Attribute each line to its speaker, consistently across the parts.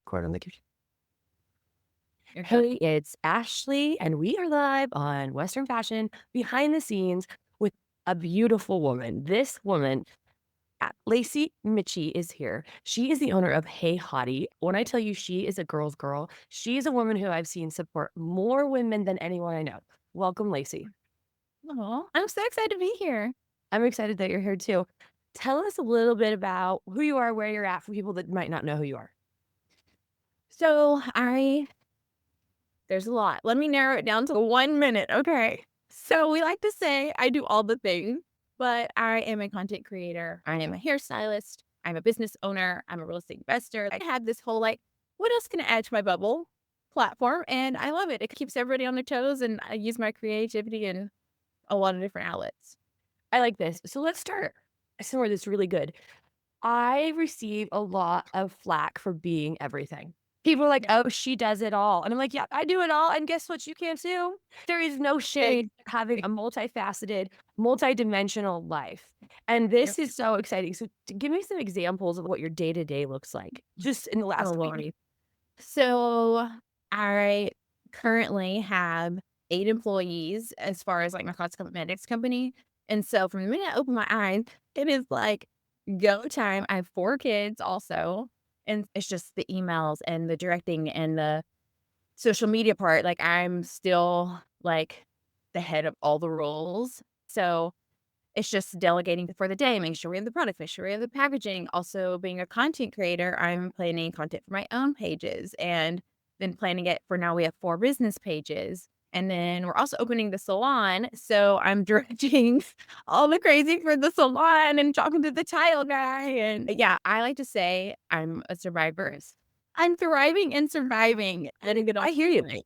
Speaker 1: Record on the computer.
Speaker 2: You're good.
Speaker 1: Hey, it's Ashley, and we are live on Western Fashion behind the scenes with a beautiful woman. This woman, Lacey Mitchie, is here. She is the owner of Hey Hottie. When I tell you she is a girl's girl, she is a woman who I've seen support more women than anyone I know. Welcome, Lacey.
Speaker 2: Aw, I'm so excited to be here.
Speaker 1: I'm excited that you're here too. Tell us a little bit about who you are, where you're at for people that might not know who you are.
Speaker 2: So there's a lot. Let me narrow it down to 1 minute. Okay. So we like to say I do all the things, but I am a content creator. I am a hairstylist. I'm a business owner. I'm a real estate investor. I have this whole what else can I add to my bubble platform? And I love it. It keeps everybody on their toes, and I use my creativity in a lot of different outlets.
Speaker 1: I like this. So let's start somewhere that's really good. I receive a lot of flack for being everything. People are like,
Speaker 2: Yeah.
Speaker 1: "Oh, she does it all." And I'm like, "Yeah, I do it all, and guess what? You can too." There is no shade
Speaker 2: Big,
Speaker 1: having
Speaker 2: big.
Speaker 1: a multifaceted, multidimensional life, and
Speaker 2: Yep.
Speaker 1: this is so exciting. So give me some examples of what your day-to-day looks like just in the
Speaker 2: Oh,
Speaker 1: last week.
Speaker 2: Lordy. So I currently have 8 employees as far as my cosmetics company. And so from the minute I open my eyes, it is go time. I have 4 kids also. And it's just the emails and the directing and the social media part. I'm still the head of all the roles. So it's just delegating for the day, making sure we have the product, make sure we have the packaging. Also, being a content creator, I'm planning content for my own pages and then planning it for now we have 4 business pages. And then we're also opening the salon. So I'm directing all the crazy for the salon and talking to the tile guy. And yeah, I like to say I'm a survivor. I'm thriving and surviving. Letting it all
Speaker 1: I hear you.
Speaker 2: right.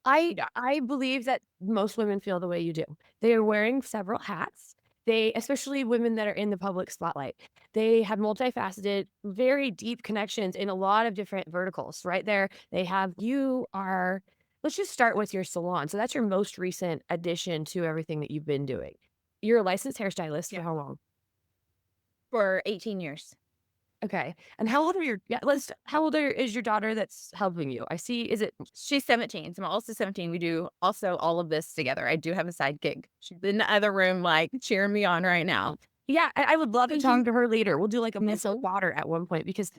Speaker 1: I
Speaker 2: Yeah.
Speaker 1: I believe that most women feel the way you do. They are wearing several hats. They especially women that are in the public spotlight. They have multifaceted, very deep connections in a lot of different verticals, right there. They have you are let's just start with your salon. So that's your most recent addition to everything that you've been doing. You're a licensed hairstylist for
Speaker 2: Yeah.
Speaker 1: how long?
Speaker 2: For 18 years.
Speaker 1: Okay. And how old are your yeah, let's how old is your daughter that's helping you? I see, is it
Speaker 2: She's 17, so I'm also 17. We do also all of this together. I do have a side gig. She's in the other room, cheering me on right now.
Speaker 1: yeah, I would love to talk
Speaker 2: Mhm.
Speaker 1: to her later. We'll do like a missile
Speaker 2: So
Speaker 1: water at one point because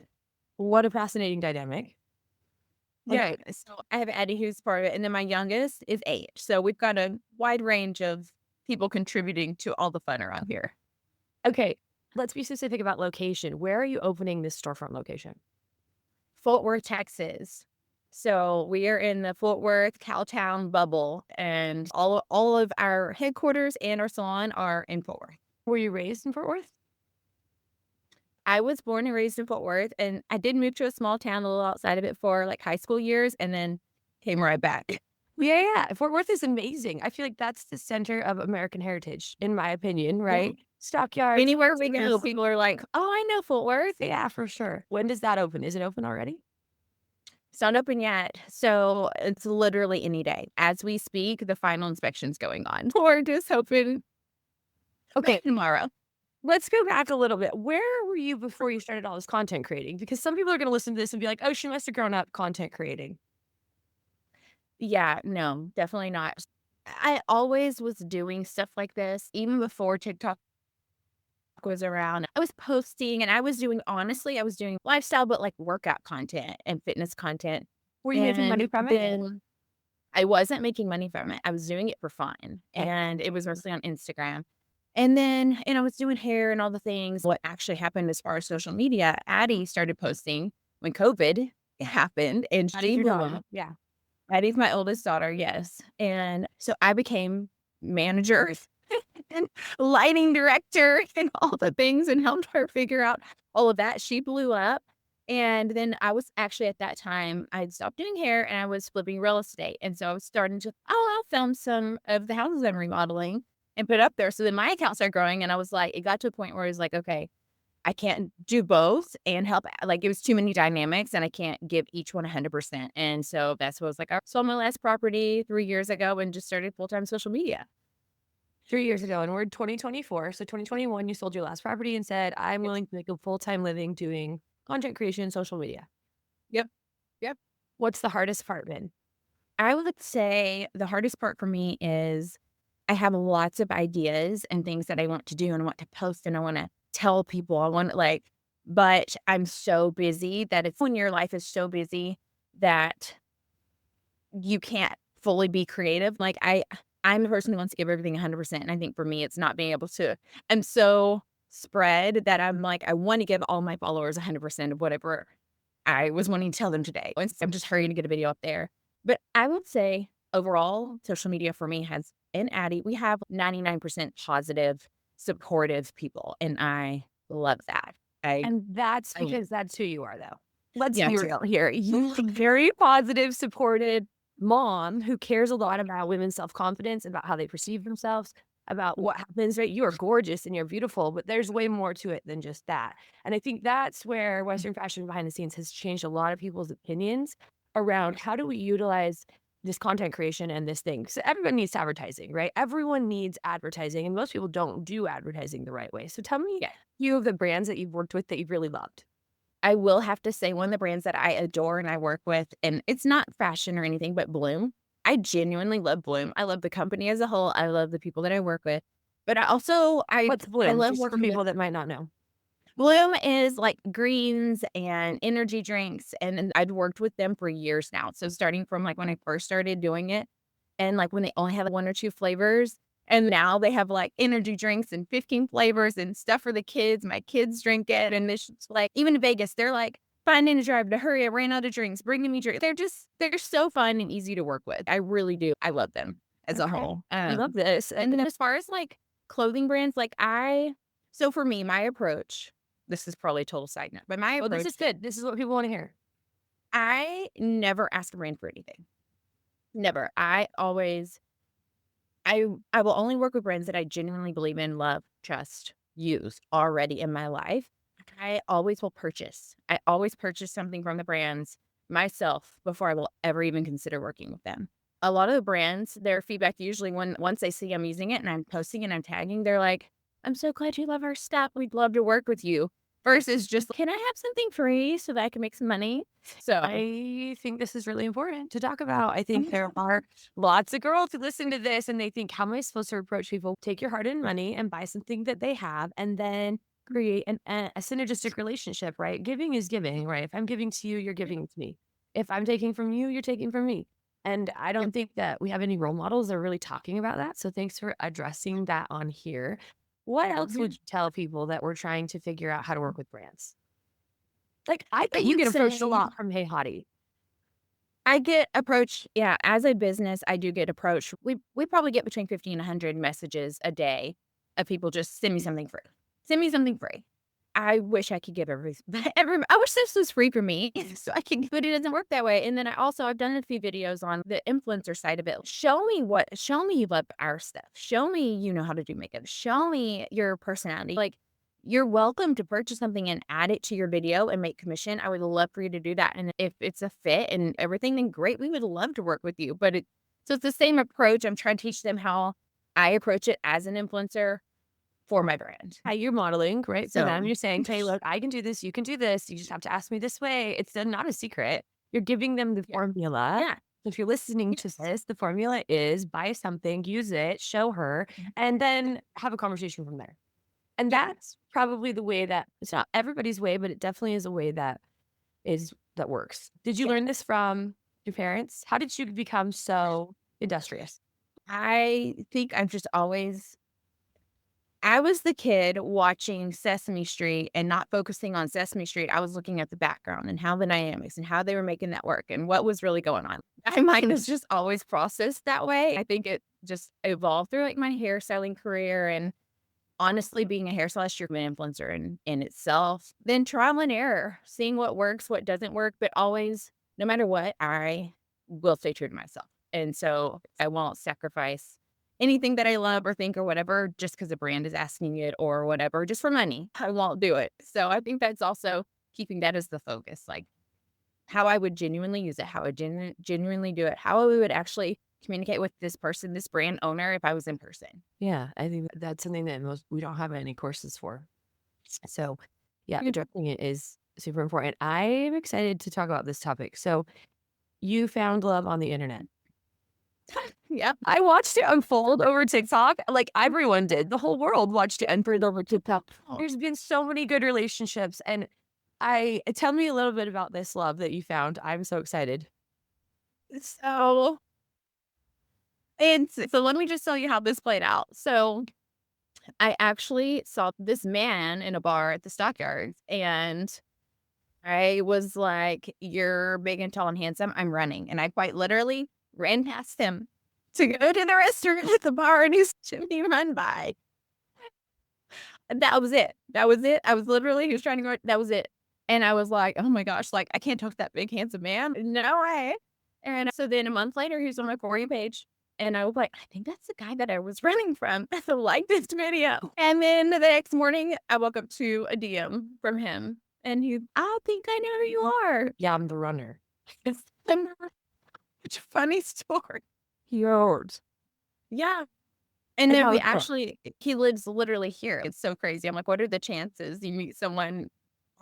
Speaker 1: what a fascinating dynamic.
Speaker 2: yeah,
Speaker 1: Okay.
Speaker 2: so I have Eddie who's part of it, and then my youngest is 8. So we've got a wide range of people contributing to all the fun around here.
Speaker 1: Okay. Let's be specific about location. Where are you opening this storefront location?
Speaker 2: Fort Worth, Texas. So we are in the Fort Worth, Cowtown bubble, and all of our headquarters and our salon are in Fort Worth.
Speaker 1: Were you raised in Fort Worth?
Speaker 2: I was born and raised in Fort Worth, and I did move to a small town a little outside of it for, high school years and then came right back.
Speaker 1: Yeah, yeah. Fort Worth is amazing. I feel like that's the center of American heritage, in my opinion,
Speaker 2: Yeah.
Speaker 1: right? Stockyards.
Speaker 2: Anywhere we go,
Speaker 1: Yes.
Speaker 2: people are like, "Oh, I know Fort Worth."
Speaker 1: Yeah, for sure. When does that open? Is it open already?
Speaker 2: It's not open yet, so it's literally any day. As we speak, the final inspection's going on. We're just hoping
Speaker 1: Okay.
Speaker 2: tomorrow.
Speaker 1: Let's go back a little bit. Where were you before you started all this content creating? Because some people are going to listen to this and be like, oh, she must have grown up content creating.
Speaker 2: Yeah, no, definitely not. I always was doing stuff like this even before TikTok was around. I was posting and I was doing lifestyle, but workout content and fitness content.
Speaker 1: Were you making
Speaker 2: And
Speaker 1: money from it?
Speaker 2: then I wasn't making money from it. I was doing it for fun
Speaker 1: Okay.
Speaker 2: and it was mostly on Instagram. And I was doing hair and all the things. What actually happened as far as social media, Addie started posting when COVID happened and
Speaker 1: That is
Speaker 2: she
Speaker 1: your
Speaker 2: blew
Speaker 1: daughter.
Speaker 2: up.
Speaker 1: Yeah.
Speaker 2: Addie's my oldest daughter, yes. And so I became manager and lighting director and all the things and helped her figure out all of that. She blew up. And then I was actually at that time, I had stopped doing hair and I was flipping real estate. And so I was starting to, I'll film some of the houses I'm remodeling and put up there. So then my account started growing. And I was like, it got to a point where I was like, okay, I can't do both and help. It was too many dynamics and I can't give each one 100%. And so that's what I was like. I sold my last property 3 years ago and just started full time social media.
Speaker 1: 3 years ago, and we're in 2024. So 2021, you sold your last property and said, I'm
Speaker 2: Yep.
Speaker 1: willing to make a full-time living doing content creation, social media.
Speaker 2: Yep. Yep.
Speaker 1: What's the hardest part been?
Speaker 2: I would say the hardest part for me is I have lots of ideas and things that I want to do and want to post and I want to tell people. I want like, but I'm so busy that it's when your life is so busy that you can't fully be creative. Like I'm the person who wants to give everything 100%. And I think for me, it's not being able to, I'm so spread that I'm like, I want to give all my followers 100% of whatever I was wanting to tell them today. And so I'm just hurrying to get a video up there. But I would say overall, social media for me has an Addie. We have 99% positive, supportive people. And I love that. I,
Speaker 1: And that's
Speaker 2: I,
Speaker 1: because that's who you are, though. Let's be
Speaker 2: yes.
Speaker 1: real here. You're a very positive, supported mom who cares a lot about women's self-confidence, about how they perceive themselves, about what happens, right? You are gorgeous and you're beautiful, but there's way more to it than just that. And I think that's where Western fashion behind the scenes has changed a lot of people's opinions around how do we utilize this content creation and this thing. So everybody needs advertising, right? Everyone needs advertising, and most people don't do advertising the right way. So tell me
Speaker 2: Yeah.
Speaker 1: few of the brands that you've worked with that you've really loved.
Speaker 2: I will have to say one of the brands that I adore and I work with, and it's not fashion or anything, but Bloom. I genuinely love Bloom. I love the company as a whole. I love the people that I work with. But I also
Speaker 1: What's
Speaker 2: I
Speaker 1: Bloom?
Speaker 2: love
Speaker 1: Just for
Speaker 2: working with
Speaker 1: people that might not know.
Speaker 2: Bloom is like greens and energy drinks, and I've worked with them for years now. So starting from like when I first started doing it, and like when they only had like 1 or 2 flavors, and now they have like energy drinks and 15 flavors and stuff for the kids. My kids drink it, and it's just like even in Vegas, they're like finding a drive to hurry. I ran out of drinks. Bringing me drinks. They're so fun and easy to work with. I really do. I love them as a
Speaker 1: Okay.
Speaker 2: whole.
Speaker 1: I love this.
Speaker 2: And then as far as like clothing brands, like so for me, my approach this is probably a total side note, but my
Speaker 1: Well, this
Speaker 2: approach,
Speaker 1: is good. This is what people wanna hear.
Speaker 2: I never ask a brand for anything. Never. I will only work with brands that I genuinely believe in, love, trust, use already in my life. I always will purchase. I always purchase something from the brands myself before I will ever even consider working with them. A lot of the brands, their feedback usually when once they see I'm using it and I'm posting and I'm tagging, they're like, "I'm so glad you love our stuff. We'd love to work with you." Versus just, "Can I have something free so that I can make some money?" So,
Speaker 1: I think this is really important to talk about. I think
Speaker 2: Mhm.
Speaker 1: there are lots of girls who listen to this and they think, how am I supposed to approach people? Take your hard-earned money and buy something that they have and then create a synergistic relationship, right? Giving is giving, right? If I'm giving to you, you're giving to me. If I'm taking from you, you're taking from me. And I
Speaker 2: Yep.
Speaker 1: don't think that we have any role models that are really talking about that. So thanks for addressing that on here. What else would
Speaker 2: Mhm.
Speaker 1: you tell people that we're trying to figure out how to work with brands? Like, I
Speaker 2: I
Speaker 1: bet you
Speaker 2: would
Speaker 1: get approached a
Speaker 2: say
Speaker 1: lot from Hey Hottie.
Speaker 2: I get approached yeah, as a business, I do get approached. We probably get between 50 and 100 messages a day of people just, "Send me something free. Send me something free." I wish I could give every I wish this was free for me so I can but it doesn't work that way, and then I've done a few videos on the influencer side of it. Show me you love our stuff. Show me you know how to do makeup. Show me your personality. Like, you're welcome to purchase something and add it to your video and make commission. I would love for you to do that, and if it's a fit and everything, then great, we would love to work with you, but it's the same approach. I'm trying to teach them how I approach it as an influencer for my brand.
Speaker 1: You're modeling, right, for them.
Speaker 2: So
Speaker 1: You're saying, "Hey, look, I can do this, you can do this. You just have to ask me this way." It's not a secret. You're giving them the
Speaker 2: yeah.
Speaker 1: formula.
Speaker 2: Yeah.
Speaker 1: So if you're listening to
Speaker 2: Yes.
Speaker 1: this, the formula is buy something, use it, show her,
Speaker 2: Mhm.
Speaker 1: and then have a conversation from there. And
Speaker 2: Yeah.
Speaker 1: that's probably the way that it's not everybody's way, but it definitely is a way that works. Did you
Speaker 2: Yeah.
Speaker 1: learn this from your parents? How did you become so industrious?
Speaker 2: I think I was the kid watching Sesame Street and not focusing on Sesame Street. I was looking at the background and how the dynamics and how they were making that work and what was really going on. My mind is just always processed that way. I think it just evolved through like my hairstyling career and honestly being a hairstylist, you're an influencer in itself. Then trial and error, seeing what works, what doesn't work, but always, no matter what, I will stay true to myself. And so I won't sacrifice anything that I love or think or whatever just because a brand is asking it or whatever, just for money. I won't do it. So I think that's also keeping that as the focus, like how I would genuinely use it, how I genuinely do it, how I would actually communicate with this person, this brand owner if I was in person.
Speaker 1: Yeah, I think that's something that most we don't have any courses for. So, yeah, addressing it is super important. I'm excited to talk about this topic. So, you found love on the internet.
Speaker 2: Yep.
Speaker 1: I watched it unfold over TikTok, like everyone did. The whole world watched it unfold over TikTok.
Speaker 2: Oh,
Speaker 1: There's been so many good relationships, and I tell me a little bit about this love that you found. I'm so excited.
Speaker 2: so so let me just tell you how this played out. So I actually saw this man in a bar at the stockyards, and I was like, "You're big and tall and handsome. I'm running." And I quite literally ran past him to go to the restaurant at the bar, and he's watching me run by. And that was it. That was it. I was literally he was trying to go that was it. And I was like, "Oh my gosh, like, I can't talk to that big handsome man. No way." And so then a month later, he was on my For You page, and I was like, "I think that's the guy that I was running from." So like this video. And then the next morning, I woke up to a DM from him, and "I think I know who you are."
Speaker 1: Yeah, I'm the runner.
Speaker 2: It's such a funny story.
Speaker 1: Cute.
Speaker 2: Yeah. And
Speaker 1: And
Speaker 2: then
Speaker 1: how
Speaker 2: we
Speaker 1: so?
Speaker 2: actually he lives literally here. It's so crazy. I'm like, "What are the chances you meet someone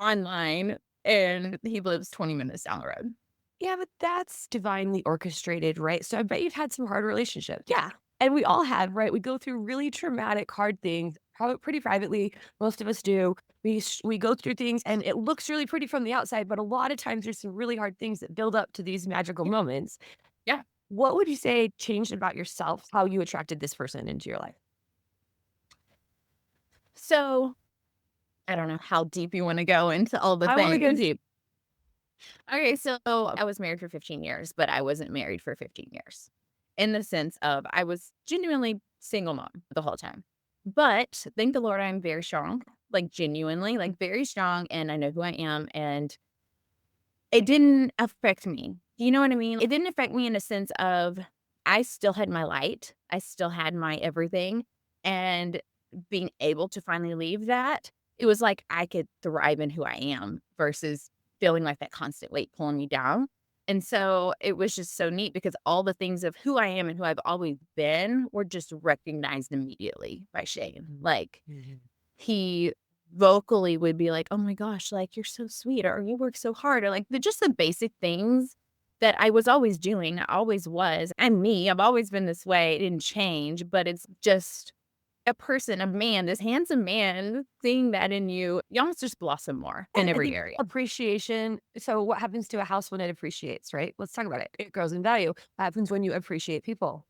Speaker 2: online and he lives 20 minutes down the road?"
Speaker 1: Yeah, but that's divinely orchestrated, right? So I bet you've had some hard relationships. Yeah. And we all have, right? We go through really traumatic, hard things, probably pretty privately. Most of us do. We go through things and it looks really pretty from the outside, but a lot of times there's some really hard things that build up to these magical
Speaker 2: Yeah.
Speaker 1: moments.
Speaker 2: Yeah.
Speaker 1: What would you say changed about yourself, how you attracted this person into your life?
Speaker 2: So, I don't know how deep you wanna go into all the
Speaker 1: I want to go
Speaker 2: things.
Speaker 1: deep.
Speaker 2: Okay, so I was married for 15 years, but I wasn't married for 15 years. In the sense of I was genuinely single mom the whole time. But thank the Lord I'm very strong, like genuinely, like very strong, and I know who I am, and it didn't affect me. Do you know what I mean? It didn't affect me in a sense of I still had my light. I still had my everything. And being able to finally leave that, it was like I could thrive in who I am versus feeling like that constant weight pulling me down. And so it was just so neat because all the things of who I am and who I've always been were just recognized immediately by Shane. Like
Speaker 1: Mhm.
Speaker 2: he vocally would be like, "Oh my gosh, like, you're so sweet," or "You work so hard," or, like, just the basic things that I was always doing, I always was. I'm me, I've always been this way, it didn't change, but it's just a person, a man, this handsome man, seeing that in you, you almost just blossom more in
Speaker 1: I
Speaker 2: every
Speaker 1: think
Speaker 2: area.
Speaker 1: appreciation. So, what happens to a house when it appreciates, right? Let's talk about it. It grows in value. What happens when you appreciate people?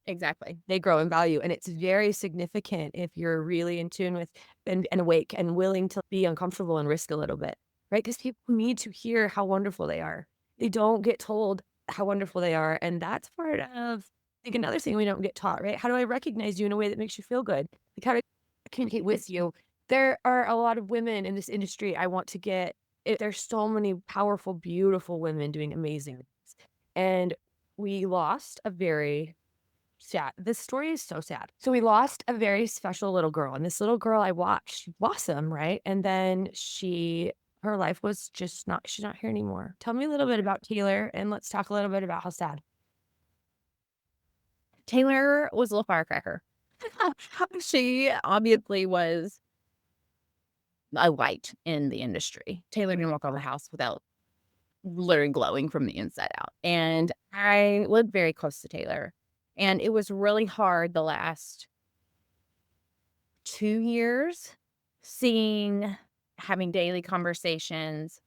Speaker 2: Exactly.
Speaker 1: They grow in value. And it's very significant if you're really in tune with and awake and willing to be uncomfortable and risk a little bit, right? Because people need to hear how wonderful they are. They don't get told how wonderful they are. And that's part of, I think, another thing we don't get taught, right? How do I recognize you in a way that makes you feel good? Like, how to communicate with you? There are a lot of women in this industry I want to get. There's so many powerful, beautiful women doing amazing things. And we lost a very sad. This story is so sad. So we lost a very special little girl, and this little girl I watched, she blossom, right? And then her life was just not, she's not here anymore. Tell me a little bit about Taylor, and let's talk a little bit about how sad.
Speaker 2: Taylor was a little firecracker. She obviously was a light in the industry. Taylor didn't walk out of the house without literally glowing from the inside out. And I lived very close to Taylor. And it was really hard the last 2 years having daily conversations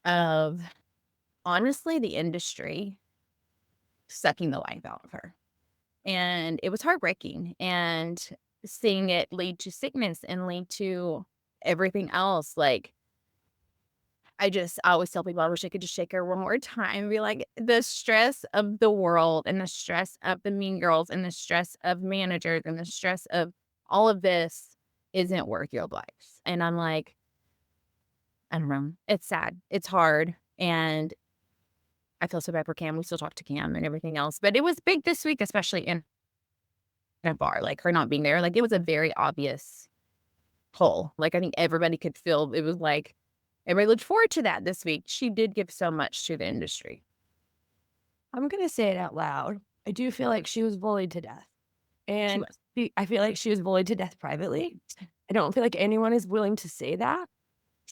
Speaker 2: of honestly the industry sucking the life out of her. And it was heartbreaking and seeing it lead to sickness and lead to everything else. Like I always tell people I wish I could just shake her one more time and be like, the stress of the world and the stress of the mean girls and the stress of managers and the stress of all of this isn't worth your life. And I'm like, I don't know. It's sad. It's hard. And I feel so bad for Cam. We still talk to Cam and everything else. But it was big this week, especially in a bar, like her not being there. Like it was a very obvious pull. Like I think everybody could feel it was like everybody looked forward to that this week. She did give so much to the industry.
Speaker 1: I'm gonna say it out loud. I do feel like she was bullied to death,
Speaker 2: She
Speaker 1: and
Speaker 2: was.
Speaker 1: I feel like she was bullied to death privately. I don't feel like anyone is willing to say that.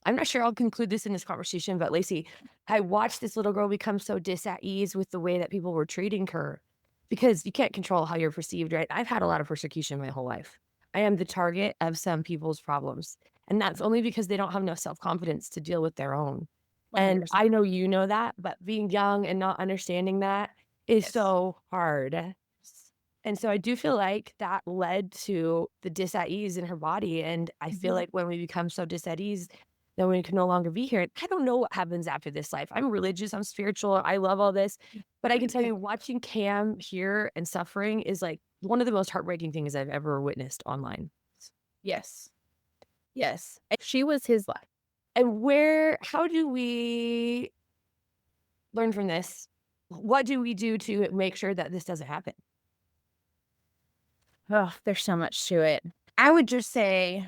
Speaker 1: I'm not sure I'll conclude this in this conversation, but Lacey, I watched this little girl become so dis at ease with the way that people were treating her because you can't control how you're perceived, right? I've had a lot of persecution my whole life. I am the target of some people's problems. And that's only because they don't have enough self confidence to deal with their own. And
Speaker 2: 100%.
Speaker 1: I know you know that, but being young and not understanding that is
Speaker 2: Yes.
Speaker 1: so hard. And so I do feel like that led to the dis at ease in her body. And I feel
Speaker 2: Mhm.
Speaker 1: like when we become so dis at ease, then we can no longer be here. I don't know what happens after this life. I'm religious, I'm spiritual, I love all this. But I can tell you, watching Cam here and suffering is like one of the most heartbreaking things I've ever witnessed online.
Speaker 2: Yes. Yes. And she was his life.
Speaker 1: And how do we learn from this? What do we do to make sure that this doesn't happen?
Speaker 2: Oh, there's so much to it. I would just say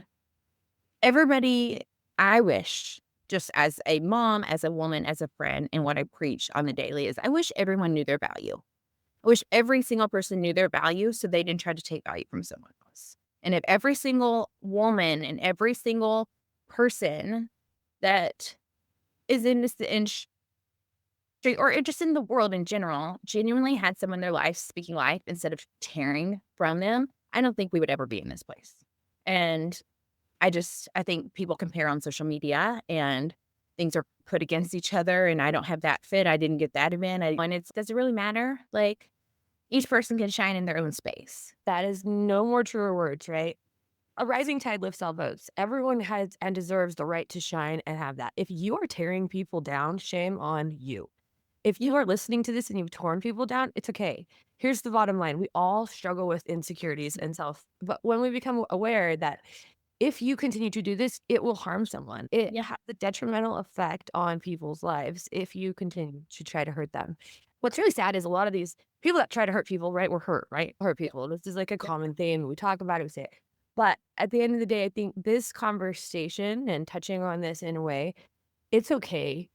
Speaker 2: everybody, I wish, just as a mom, as a woman, as a friend, and what I preach on the daily is I wish everyone knew their value. I wish every single person knew their value so they didn't try to take value from someone else. And if every single woman and every single person that is in this industry or just in the world in general genuinely had someone in their life speaking life instead of tearing from them, I don't think we would ever be in this place. And I think people compare on social media and things are put against each other and I don't have that fit. I didn't get that event. And it doesn't really matter. Like each person can shine in their own space.
Speaker 1: That is no more truer words, right? A rising tide lifts all boats. Everyone has and deserves the right to shine and have that. If you are tearing people down, shame on you. If you are listening to this and you've torn people down, it's okay. Here's the bottom line. We all struggle with insecurities and but when we become aware that if you continue to do this, it will harm someone. It
Speaker 2: Yeah.
Speaker 1: has a detrimental effect on people's lives if you continue to try to hurt them. What's really sad is a lot of these people that try to hurt people, right, were hurt, right? Hurt
Speaker 2: Yeah.
Speaker 1: people. This is like a
Speaker 2: Yeah.
Speaker 1: common theme. We talk about it, we say it. But at the end of the day, I think this conversation and touching on this in a way, it's okay.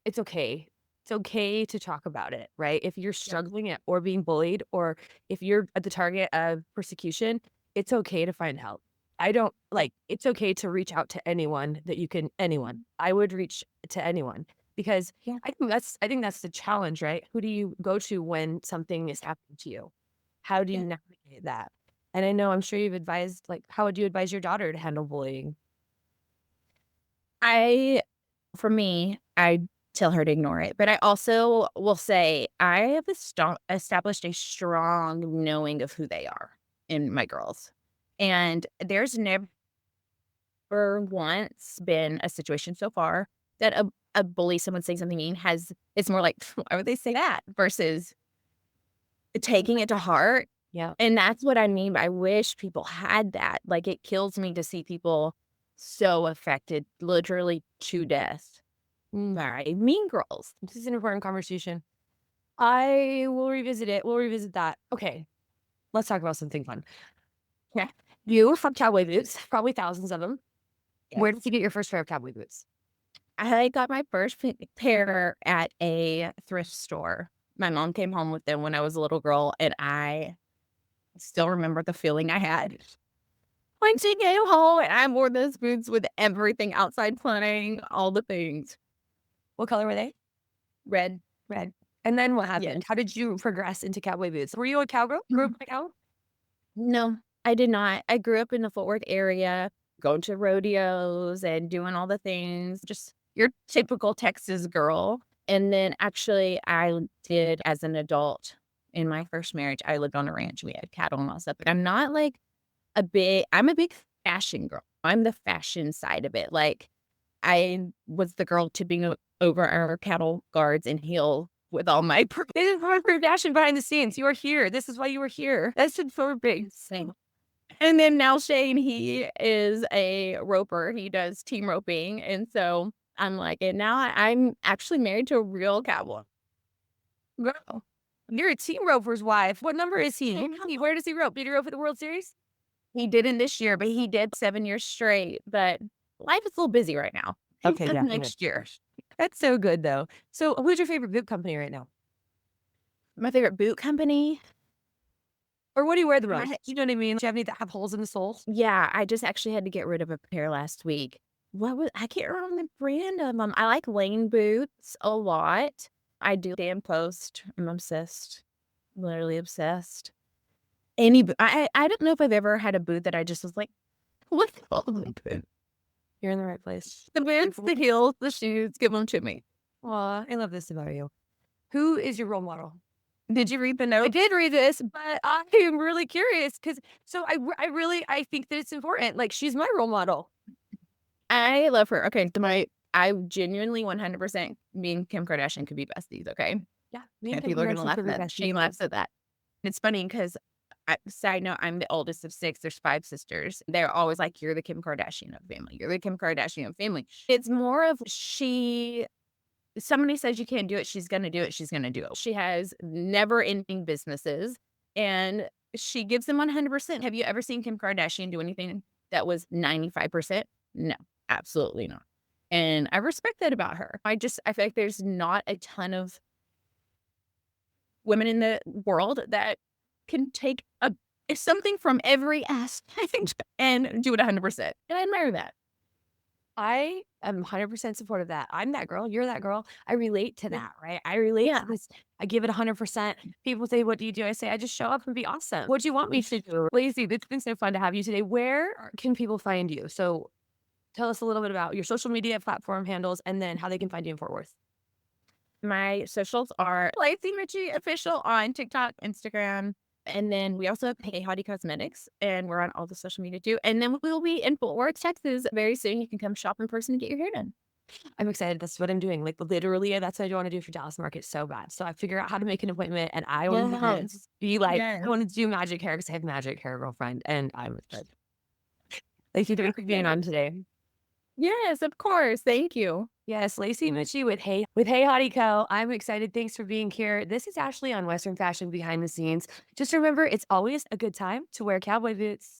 Speaker 1: It's okay. It's okay to talk about it, right? If you're
Speaker 2: Yeah.
Speaker 1: struggling at or being bullied, or if you're at the target of persecution, it's okay to find help. I don't
Speaker 2: Yeah.
Speaker 1: like it's okay to reach out to anyone that you can anyone. I would reach to anyone because
Speaker 2: Yeah.
Speaker 1: I think that's the challenge, right? Who do you go to when something is happening to you? How do you
Speaker 2: Yeah.
Speaker 1: navigate that? And I know I'm sure you've advised like how would you advise your daughter to handle bullying?
Speaker 2: I For me, I tell her to ignore it, but I also will say I have established a strong knowing of who they are in my girls. And there's never once been a situation so far that a bully, someone saying something mean has it's more like, why would they say that? Versus taking it to heart.
Speaker 1: Yeah.
Speaker 2: And that's what I mean by I wish people had that. Like it kills me to see people so affected, literally to death
Speaker 1: Mm,
Speaker 2: by mean girls.
Speaker 1: this is an important conversation. I will revisit it. We'll revisit that. Okay, let's talk about something fun.
Speaker 2: Yeah.
Speaker 1: You have cowboy boots, probably thousands of them. Where did
Speaker 2: Yes.
Speaker 1: you get your first pair of cowboy boots?
Speaker 2: I got my first pair at a thrift store. My mom came home with them when I was a little girl, and I still remember the feeling I had when she came home and I wore those boots with everything outside playing, all the things.
Speaker 1: What color were they?
Speaker 2: Red.
Speaker 1: Red. And then what
Speaker 2: Yes.
Speaker 1: happened? How did you progress into cowboy boots? Were you a cowgirl? Grew up
Speaker 2: Mhm.
Speaker 1: a cow?
Speaker 2: No, I did not. I grew up in the Fort Worth area, going to rodeos and doing all the things, just your typical Texas girl. And then actually, I did as an adult in my first marriage, I lived on a ranch. We had cattle and all that stuff. But I'm a big fashion girl. I'm the fashion side of it. Like, I was the girl tipping over our cattle guards in heels with all my
Speaker 1: This is part of your passion behind the scenes. You are here. This is why you were here. That's so big.
Speaker 2: thing. And then now Shane, he is a roper. He does team roping. And so I'm like, and now I'm actually married to a real cowboy.
Speaker 1: Girl, you're a team roper's wife. What number is he?
Speaker 2: Mhm.
Speaker 1: Where does he rope? Did he rope at the World Series?
Speaker 2: He didn't this year, but he did 7 years straight. But life is a little busy right now. He
Speaker 1: Okay,
Speaker 2: does
Speaker 1: yeah. Okay.
Speaker 2: next year.
Speaker 1: That's so good though. So who's your favorite boot company right now?
Speaker 2: My favorite boot company.
Speaker 1: Or what do you wear the most?
Speaker 2: I,
Speaker 1: You know what I mean? Do you have any that have holes in the soles?
Speaker 2: yeah, I just actually had to get rid of a pair last week. what was I can't remember the brand of them. I like Lane boots a lot. I do damn post. I'm obsessed, literally obsessed. Any bo I don't know if I've ever had a boot that I just was like, "What's all the boot?
Speaker 1: You're in the right place.
Speaker 2: The boots, the heels, the shoes, give them to me."
Speaker 1: Aw, I love this about you. Who is your role model?
Speaker 2: Did you read the
Speaker 1: I
Speaker 2: note?
Speaker 1: did read this, but I am really curious because I really I think that it's important. Like she's my role model.
Speaker 2: I love her. Okay, to my I genuinely 100% me and Kim Kardashian could be besties, okay?
Speaker 1: Yeah, me and
Speaker 2: And
Speaker 1: Kim
Speaker 2: people are gonna
Speaker 1: Kardashian
Speaker 2: laugh
Speaker 1: could
Speaker 2: at
Speaker 1: be
Speaker 2: that.
Speaker 1: besties
Speaker 2: She
Speaker 1: too.
Speaker 2: laughs at that. It's funny because side note, I'm the oldest of 6, there's 5 sisters. They're always like, "You're the Kim Kardashian of family. You're the Kim Kardashian of family." It's more of she somebody says you can't do it, she's gonna do it, she's gonna do it. She has never-ending businesses, and she gives them 100%. Have you ever seen Kim Kardashian do anything that was 95%? No, absolutely not. And I respect that about her. I feel like there's not a ton of women in the world that can take a something from every aspect and do it 100%, and I admire that.
Speaker 1: I am 100% supportive of that. I'm that girl. You're that girl. I relate to that, right? I relate to
Speaker 2: Yeah.
Speaker 1: this. I give it 100%. People say, "What do you do?" I say, "I just show up and be awesome." What do you want me to do? Lacey, it's been so fun to have you today. Can people find you? So tell us a little bit about your social media platform handles and then how they can find you in Fort Worth.
Speaker 2: My socials are Lacey Ritchie Official on TikTok, Instagram, and then we also have Hey Hottie Cosmetics, and we're on all the social media too. And then we'll be in Fort Worth, Texas very soon. You can come shop in person and get your hair done.
Speaker 1: I'm excited. That's what I'm doing. Like literally, that's what I want to do for Dallas market so bad. So I figure out how to make an appointment and I want to
Speaker 2: Yes.
Speaker 1: be like, I
Speaker 2: Yes.
Speaker 1: want to do magic hair because I have magic hair girlfriend and I'm excited. Thank you for being on today.
Speaker 2: Yes, of course. Thank you.
Speaker 1: Yes, Lacey Mitchie with Hey Hottie Co. I'm excited. Thanks for being here. This is Ashley on Western Fashion Behind the Scenes. Just remember, it's always a good time to wear cowboy boots.